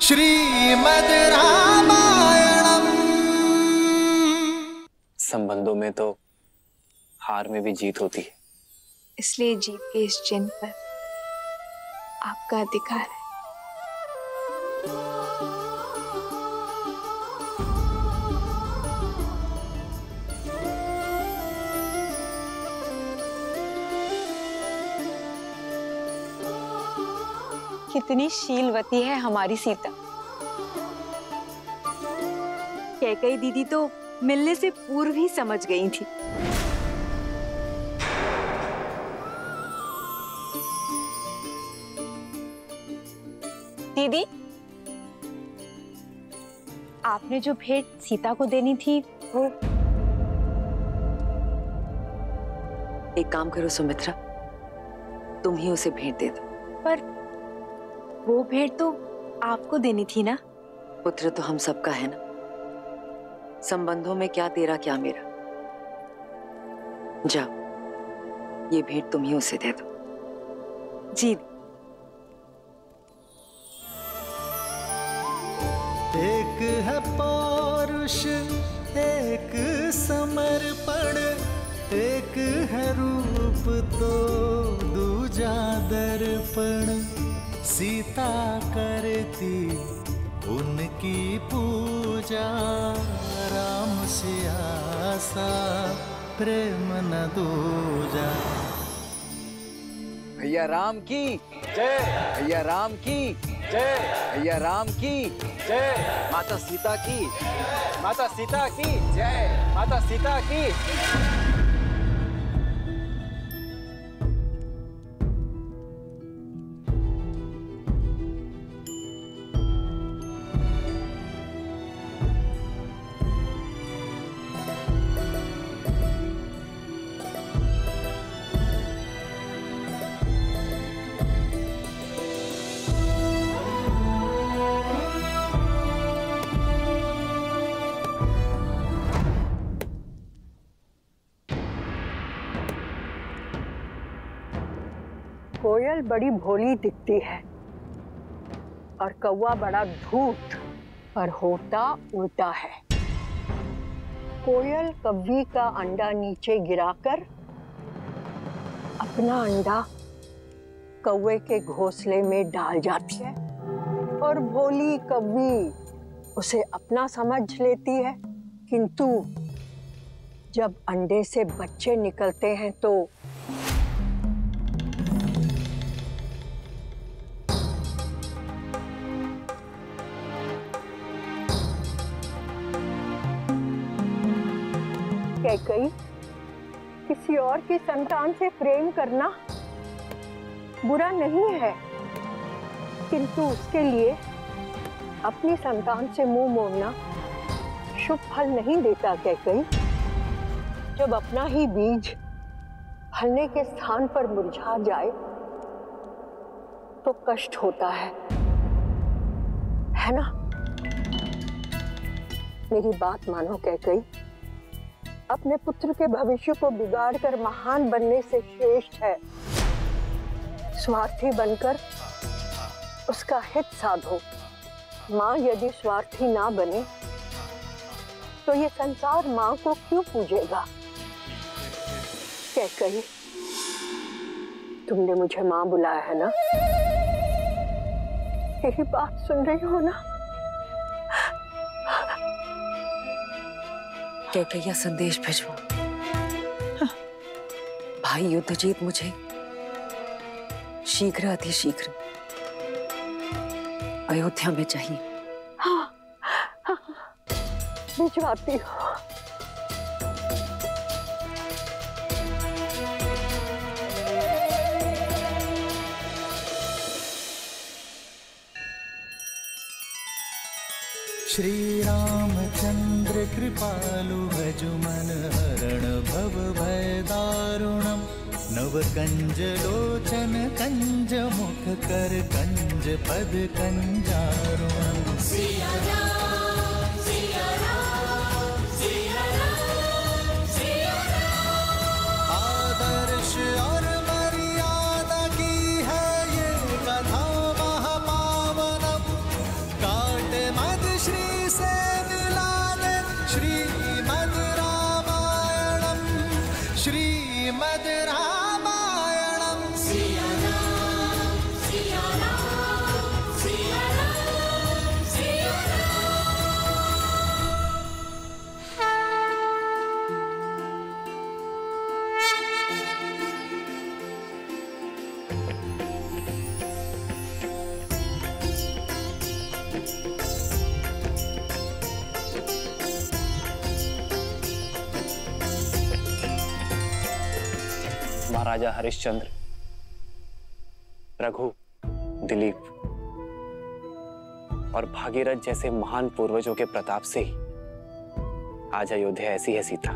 श्रीमद् रामायणम। संबंधों में तो हार में भी जीत होती है, इसलिए जीत के इस चिन्ह पर आपका अधिकार है। कितनी शीलवती है हमारी सीता। कैकई दीदी तो मिलने से पूर्व ही समझ गई थी। दीदी, आपने जो भेंट सीता को देनी थी वो। एक काम करो सुमित्रा, तुम ही उसे भेंट दे दो। पर वो भेंट तो आपको देनी थी ना। पुत्र तो हम सबका है ना, संबंधों में क्या तेरा क्या मेरा। जाओ, ये भेंट तुम ही उसे दे दो। जी। एक है पौरुष, एक समर्पण, एक है रूप तो दूजा दर्पण। सीता करती उनकी पूजा, राम से आसा प्रेम न दूजा। भैया राम की जय, भैया राम की जय, भैया राम की जय। माता सीता की, माता सीता की जय, माता सीता की। कोयल बड़ी भोली दिखती है और कौवा बड़ा धूर्त, पर होता उल्टा है। कोयल कव्वी का अंडा नीचे गिराकर अपना अंडा कौवे के घोंसले में डाल जाती है और भोली कव्वी उसे अपना समझ लेती है, किंतु जब अंडे से बच्चे निकलते हैं तो कैकई, किसी और की संतान से प्रेम करना बुरा नहीं है, किंतु उसके लिए अपनी संतान से मुंह मोड़ना शुभ फल नहीं देता। कैकई, जब अपना ही बीज फलने के स्थान पर मुरझा जाए तो कष्ट होता है ना? मेरी बात मानो कैकई, अपने पुत्र के भविष्य को बिगाड़कर महान बनने से श्रेष्ठ है स्वार्थी बनकर उसका हित साधो। माँ यदि स्वार्थी ना बने तो ये संसार माँ को क्यों पूजेगा? कैकई, तुमने मुझे माँ बुलाया है ना? यही बात सुन रही हो ना? कैकैया संदेश भिजवो। भाई युद्धजीत मुझे शीघ्र अतिशीघ्र अयोध्या में चाहिए। हाँ, भिजवाती हूँ। श्री रामचंद्र कृपालु भजु मन हरण भव भय दारुणम। नव कंज लोचन कंज मुख कर कंज पद कंजारुणम। सिया राम, सिया राम, सिया राम, सिया राम। आदर्श और मर्यादा की है ये कथा महापावनम। श्री से मिला दे श्रीमद् रामायणम श्रीमद् रामायणम। सिया राम सिया राम सिया राम सिया महाराजा हरिश्चंद्र, रघु, दिलीप और भागीरथ जैसे महान पूर्वजों के प्रताप से ही आज अयोध्या ऐसी है सीता।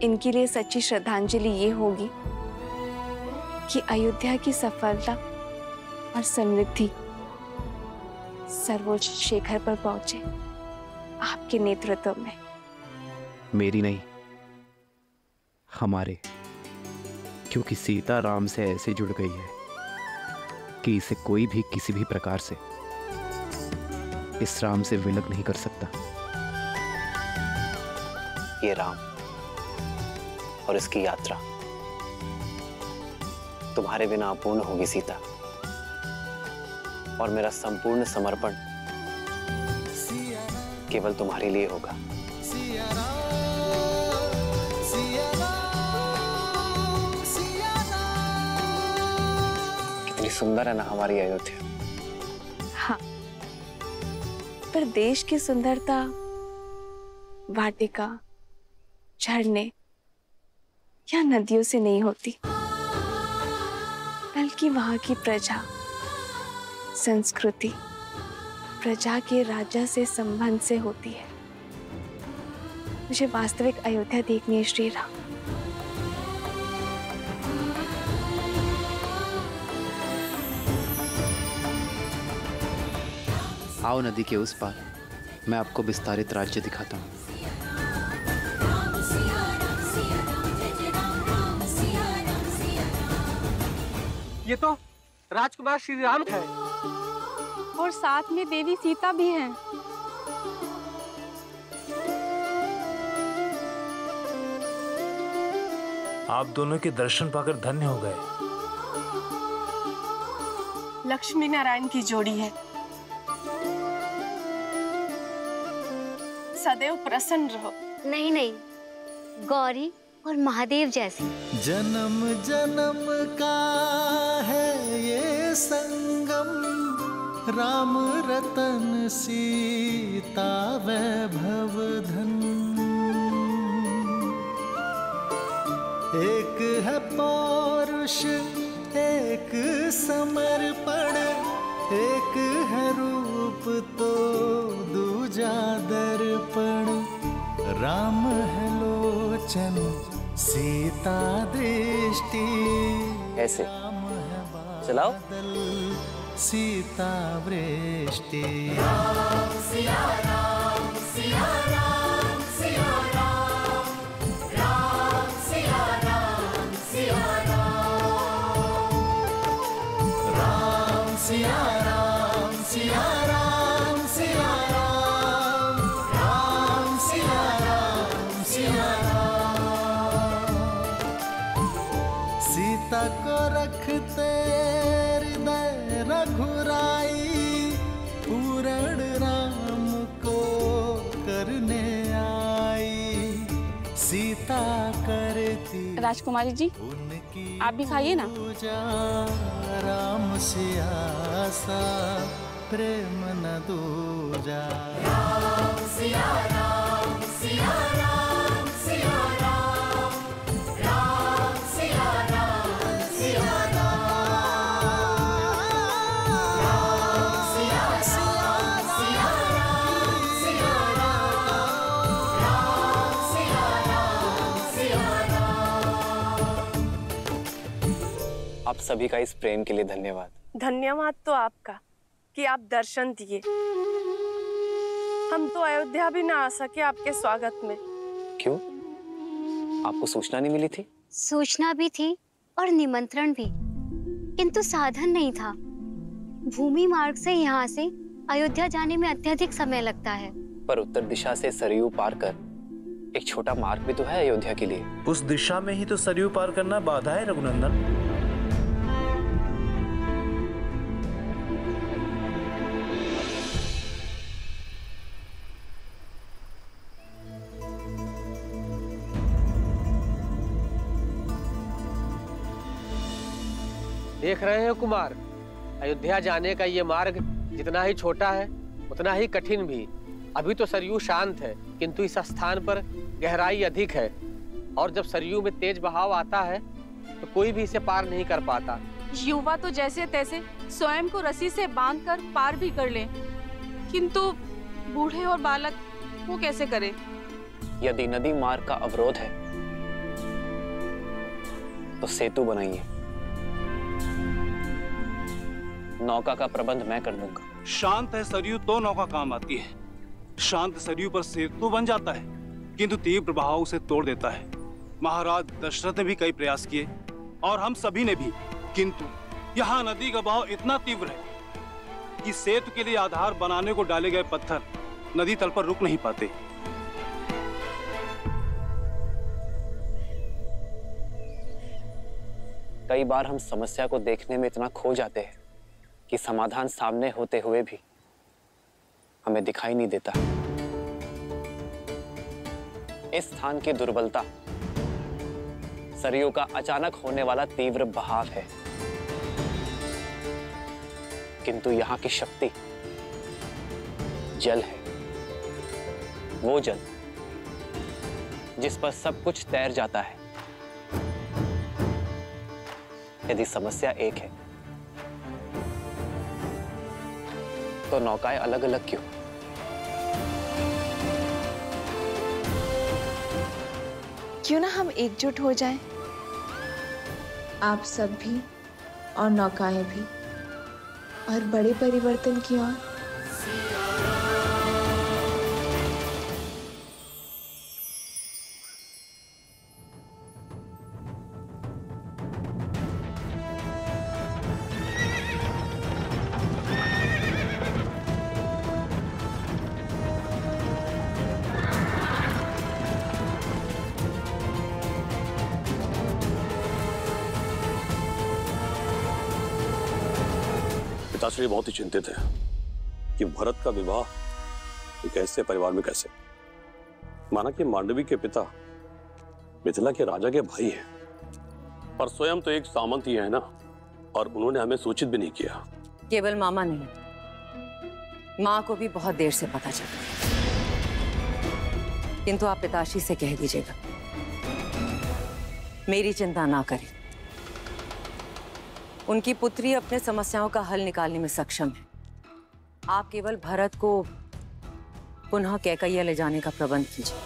इनके लिए सच्ची श्रद्धांजलि ये होगी कि अयोध्या की सफलता और समृद्धि सर्वोच्च शिखर पर पहुंचे आपके नेतृत्व में। मेरी नहीं, हमारे, क्योंकि सीता राम से ऐसे जुड़ गई है कि इसे कोई भी किसी भी प्रकार से इस राम से विलग नहीं कर सकता। ये राम और इसकी यात्रा तुम्हारे बिना अपूर्ण होगी सीता, और मेरा संपूर्ण समर्पण केवल तुम्हारे लिए होगा। कितनी सुंदर है ना हमारी अयोध्या। हाँ, पर देश की सुंदरता वाटिका, झरने या नदियों से नहीं होती, बल्कि वहां की प्रजा, संस्कृति, प्रजा के राजा से संबंध से होती है। मुझे वास्तविक अयोध्या देखनी है श्री राम। आओ नदी के उस पार, मैं आपको विस्तारित राज्य दिखाता हूँ। ये तो राजकुमार श्री राम है और साथ में देवी सीता भी हैं। आप दोनों के दर्शन पाकर धन्य हो गए। लक्ष्मी नारायण की जोड़ी है। सदैव प्रसन्न रहो। नहीं नहीं, गौरी और महादेव जैसी। जन्म जन्म का है ये संगम, राम रतन सीता वैभव धन। एक है पौरुष एक समर्पण, एक है रूप तो दूजा दर्पण। राम है लोचन सीता दृष्टि, ऐसे चलाओ। सीता वृष्टि। राम सिया राम सिया राम सिया राम, राम सिया राम सिया राम, राम सिया राम सिया राम सिया राम, राम सिया राम सिया राम। सीता को रखते हृदय रघुराई, पूर्ण राम को करने आई। सीता करती राजकुमारी जी, आप भी खाइए ना। राम सिया सा प्रेम न दूजा। राम सिया राम सिया राम सिया राम, राम सिया राम सिया आप सभी का इस प्रेम के लिए धन्यवाद। धन्यवाद तो आपका कि आप दर्शन दिए। हम तो अयोध्या भी ना आ सके आपके स्वागत में। क्यों? आपको सूचना नहीं मिली थी? सूचना भी थी और निमंत्रण भी, किंतु साधन नहीं था। भूमि मार्ग से यहाँ से अयोध्या जाने में अत्यधिक समय लगता है। पर उत्तर दिशा से सरयू पार कर एक छोटा मार्ग भी तो है अयोध्या के लिए। उस दिशा में ही तो सरयू पार करना बाधा है रघुनंदन। देख रहे हैं कुमार, अयोध्या जाने का ये मार्ग जितना ही छोटा है उतना ही कठिन भी। अभी तो सरयू शांत है, किंतु इस स्थान पर गहराई अधिक है और जब सरयू में तेज बहाव आता है तो कोई भी इसे पार नहीं कर पाता। युवा तो जैसे तैसे स्वयं को रस्सी से बांधकर पार भी कर ले, किंतु बूढ़े और बालक वो कैसे करें? यदि नदी मार्ग का अवरोध है तो सेतु बनाइए। नौका का प्रबंध मैं कर दूंगा। शांत है सरयू तो नौका काम आती है। शांत सरयू पर सेतु बन जाता है, किंतु तीव्र बहाव उसे तोड़ देता है। महाराज दशरथ ने भी कई प्रयास किए और हम सभी ने भी, किंतु यहाँ नदी का बहाव इतना तीव्र है कि सेतु के लिए आधार बनाने को डाले गए पत्थर नदी तल पर रुक नहीं पाते। कई बार हम समस्या को देखने में इतना खो जाते हैं कि समाधान सामने होते हुए भी हमें दिखाई नहीं देता। इस स्थान की दुर्बलता सरयू का अचानक होने वाला तीव्र बहाव है, किंतु यहाँ की शक्ति जल है। वो जल जिस पर सब कुछ तैर जाता है। यदि समस्या एक है तो नौकाएं अलग अलग क्यों? क्यों ना हम एकजुट हो जाएं? आप सब भी और नौकाएं भी, और बड़े परिवर्तन की ओर। पिताश्री बहुत ही चिंतित है कि भरत का विवाह एक ऐसे परिवार में कैसे। माना कि मांडवी के पिता मिथिला के राजा के भाई हैं, पर स्वयं तो एक सामंत ही है ना, और उन्होंने हमें सूचित भी नहीं किया। केवल मामा नहीं, माँ को भी बहुत देर से पता चला, किंतु आप पिताश्री से कह दीजिएगा मेरी चिंता ना करें। उनकी पुत्री अपने समस्याओं का हल निकालने में सक्षम है। आप केवल भरत को पुनः कैकैया ले जाने का प्रबंध कीजिए,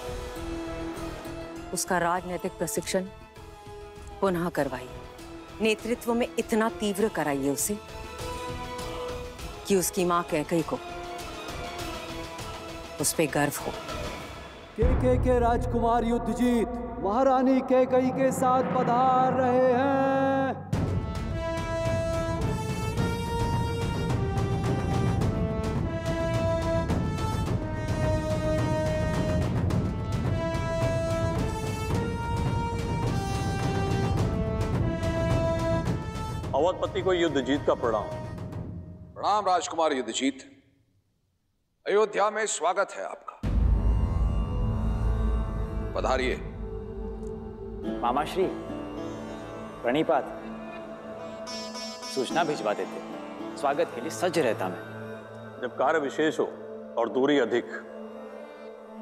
उसका राजनीतिक प्रशिक्षण पुनः करवाइए, नेतृत्व में इतना तीव्र कराइए उसे कि उसकी मां कैकई को उस पे गर्व हो। कैकई के राजकुमार युद्धजीत महारानी कैकई के साथ पधार रहे हैं। अवधपति को युद्धजीत का प्रणाम। प्रणाम राजकुमार युद्धजीत, अयोध्या में स्वागत है आपका। पधारिए। मामाश्री प्रणिपात, सूचना भिजवा देते, स्वागत के लिए सज्ज रहता मैं। जब कार्य विशेष हो और दूरी अधिक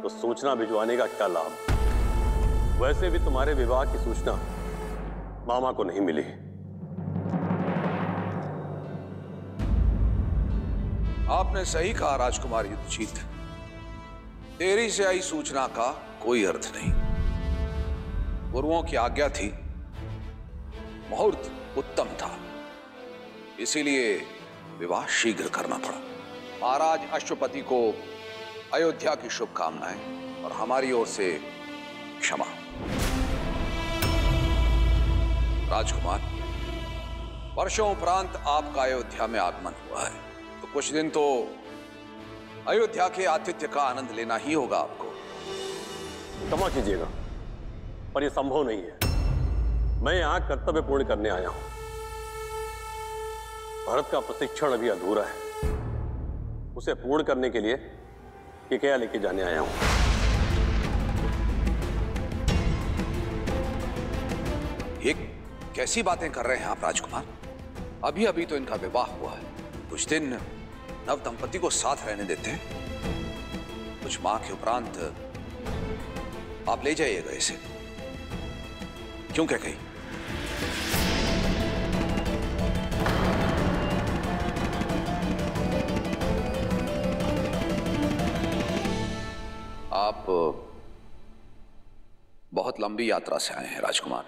तो सूचना भिजवाने का क्या लाभ। वैसे भी तुम्हारे विवाह की सूचना मामा को नहीं मिली। आपने सही कहा राजकुमार युद्धजीत, देरी से आई सूचना का कोई अर्थ नहीं। गुरुओं की आज्ञा थी, मुहूर्त उत्तम था, इसीलिए विवाह शीघ्र करना पड़ा। महाराज अश्वपति को अयोध्या की शुभकामनाएं और हमारी ओर से क्षमा। राजकुमार, वर्षों उपरांत आपका अयोध्या में आगमन हुआ है, तो कुछ दिन तो अयोध्या के आतिथ्य का आनंद लेना ही होगा आपको। क्षमा कीजिएगा, पर यह संभव नहीं है। मैं यहाँ कर्तव्य पूर्ण करने आया हूं। भारत का प्रशिक्षण अभी अधूरा है, उसे पूर्ण करने के लिए केकैया लेके जाने आया हूं। ये कैसी बातें कर रहे हैं आप राजकुमार? अभी अभी तो इनका विवाह हुआ है, कुछ दिन नव दंपति को साथ रहने देते हैं। कुछ माह के उपरांत आप ले जाइएगा इसे। क्यों कैकेयी? आप बहुत लंबी यात्रा से आए हैं राजकुमार,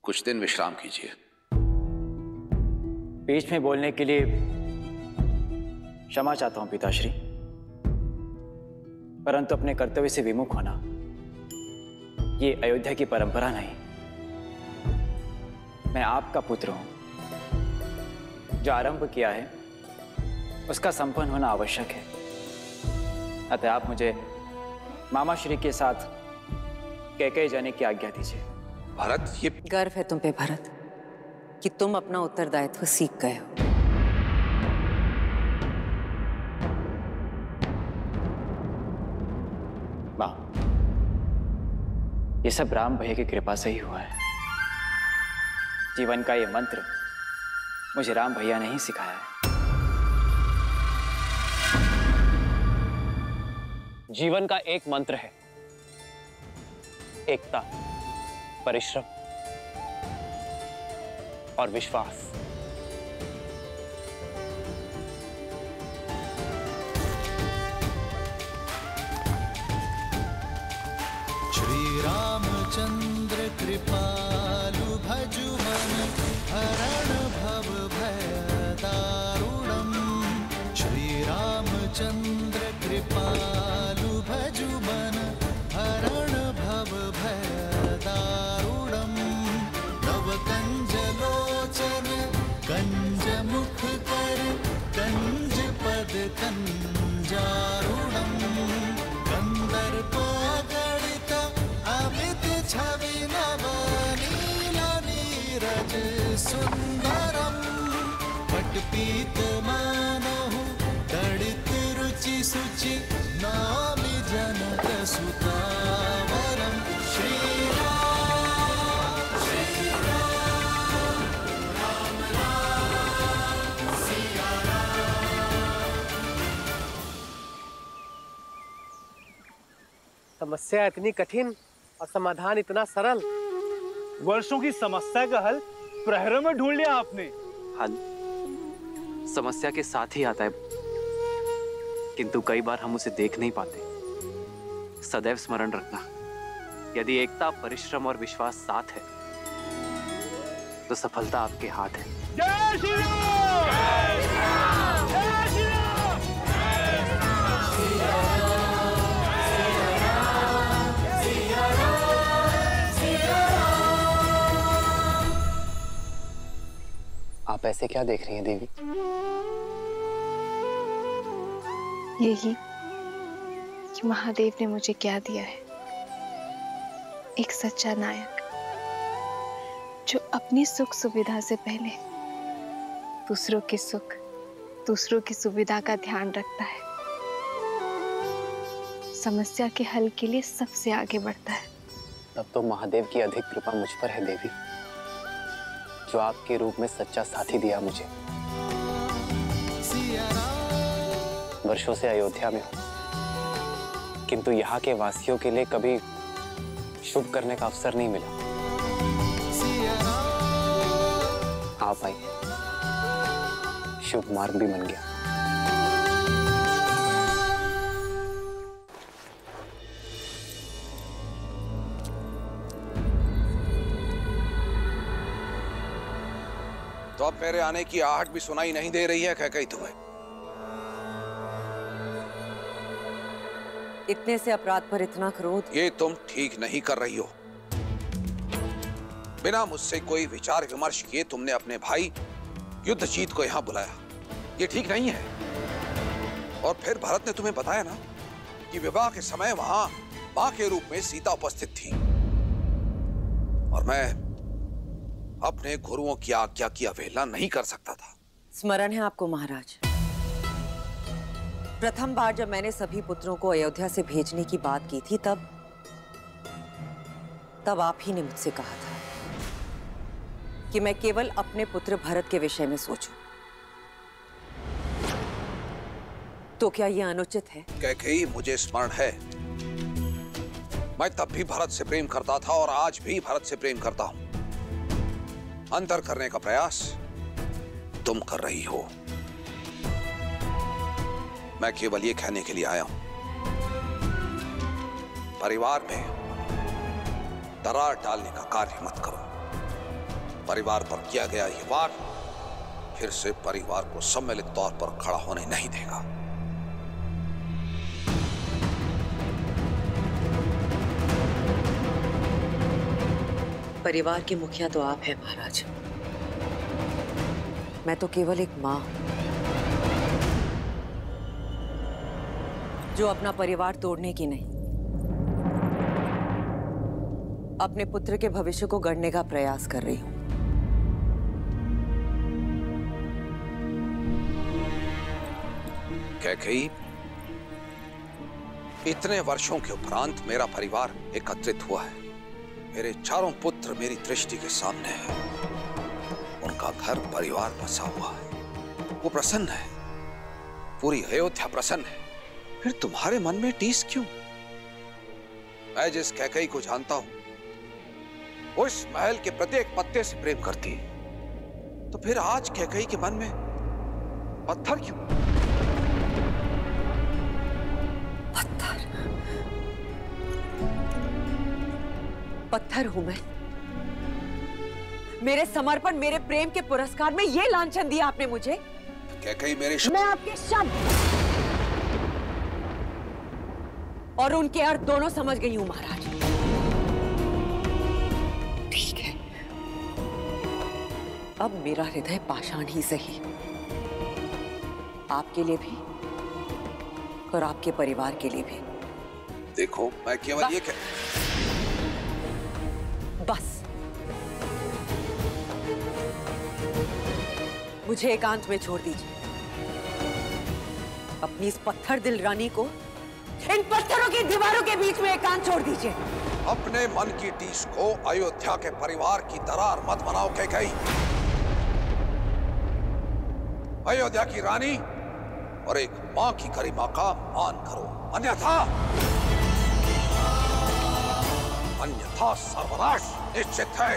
कुछ दिन विश्राम कीजिए। बीच में बोलने के लिए क्षमा चाहता हूं पिताश्री, परंतु अपने कर्तव्य से विमुख होना ये अयोध्या की परंपरा नहीं। मैं आपका पुत्र हूं, जो आरंभ किया है उसका संपन्न होना आवश्यक है। अतः आप मुझे मामा श्री के साथ कैकेयी जाने की आज्ञा दीजिए। भरत, ये गर्व है तुम पे भरत कि तुम अपना उत्तरदायित्व सीख गए हो। मां, ये सब राम भैया की कृपा से ही हुआ है। जीवन का ये मंत्र मुझे राम भैया ने ही सिखाया है। जीवन का एक मंत्र है, एकता, परिश्रम और विश्वास। श्री रामचंद्र कृपालु भजुमन हरण भव भय दारुणम। श्री रामचंद्र कृपालु भजुमन हरण भव भय दारुणम। नव कंज लोचन कंज मुख कर कंज पद कंजारुणम। कंदर्प गणित अमित छवि नव नील नीरज सुंदरम। पटपीत मानहु दड़ित रुचि सुचि नामि जनक सुतावरम। श्री राम राम राम सिया समस्या इतनी कठिन और समाधान इतना सरल। वर्षों की समस्या का हल प्रहरों में ढूंढ लिया आपने। हल समस्या के साथ ही आता है, किंतु कई बार हम उसे देख नहीं पाते। सदैव स्मरण रखना, यदि एकता, परिश्रम और विश्वास साथ है तो सफलता आपके हाथ है। जय श्री राम! जय श्री राम! जय श्री राम! आप ऐसे क्या देख रही हैं देवी? यही कि महादेव ने मुझे क्या दिया है, एक सच्चा नायक जो अपनी सुख सुविधा से पहले दूसरों के सुख, दूसरों की सुविधा का ध्यान रखता है, समस्या के हल के लिए सबसे आगे बढ़ता है। तब तो महादेव की अधिक कृपा मुझ पर है देवी, जो आपके रूप में सच्चा साथी दिया मुझे। वर्षों से अयोध्या में हूं, किंतु यहाँ के वासियों के लिए कभी शुभ करने का अवसर नहीं मिला। आप आई, शुभ मार्ग भी बन गया। तो अब मेरे आने की आहट भी सुनाई नहीं दे रही है कैकेयी तुम्हें? इतने से अपराध पर इतना क्रोध? ये तुम ठीक नहीं कर रही हो। बिना मुझसे कोई विचार विमर्श किए तुमने अपने भाई युद्धजीत को यहां बुलाया, ये ठीक नहीं है। और फिर भरत ने तुम्हें बताया ना कि विवाह के समय वहां मां के रूप में सीता उपस्थित थी, और मैं अपने गुरुओं की आज्ञा की अवहेलना नहीं कर सकता था। स्मरण है आपको महाराज, प्रथम बार जब मैंने सभी पुत्रों को अयोध्या से भेजने की बात की थी, तब आप ही ने मुझसे कहा था कि मैं केवल अपने पुत्र भरत के विषय में सोचूं। तो क्या यह अनुचित है? कैकेयी, मुझे स्मरण है, मैं तब भी भरत से प्रेम करता था और आज भी भरत से प्रेम करता हूं। अंतर करने का प्रयास तुम कर रही हो। मैं केवल ये कहने के लिए आया हूं, परिवार में दरार डालने का कार्य मत करो। परिवार पर किया गया ये वार फिर से परिवार को सम्मिलित तौर पर खड़ा होने नहीं देगा। परिवार के मुखिया तो आप हैं महाराज, मैं तो केवल एक मां जो अपना परिवार तोड़ने की नहीं, अपने पुत्र के भविष्य को गढ़ने का प्रयास कर रही हूं। कैकेयी, इतने वर्षों के उपरांत मेरा परिवार एकत्रित हुआ है। मेरे चारों पुत्र मेरी दृष्टि के सामने हैं। उनका घर परिवार बसा हुआ है, वो प्रसन्न है, पूरी अयोध्या प्रसन्न है। फिर तुम्हारे मन में टीस क्यों? मैं जिस कैकेयी को जानता हूं वो इस महल के प्रत्येक पत्ते से प्रेम करती है, तो फिर आज कैकेयी के मन में पत्थर क्यों? पत्थर हूं मैं? मेरे समर्पण, मेरे प्रेम के पुरस्कार में ये लांछन दिया आपने मुझे? कैकेयी, मेरे मैं आपके शब्द और उनके अर्थ दोनों समझ गई हूं महाराज। ठीक है, अब मेरा हृदय पाषाण ही सही, आपके लिए भी और आपके परिवार के लिए भी। देखो, मैं केवल ये बस मुझे एकांत में छोड़ दीजिए। अपनी इस पत्थर दिल रानी को इन पत्थरों की दीवारों के बीच में एकांत छोड़ दीजिए। अपने मन की टीस को अयोध्या के परिवार की दरार मत बनाओ कैकेयी। अयोध्या की रानी और एक मां की गरिमा का मान करो, अन्यथा सर्वनाश निश्चित है।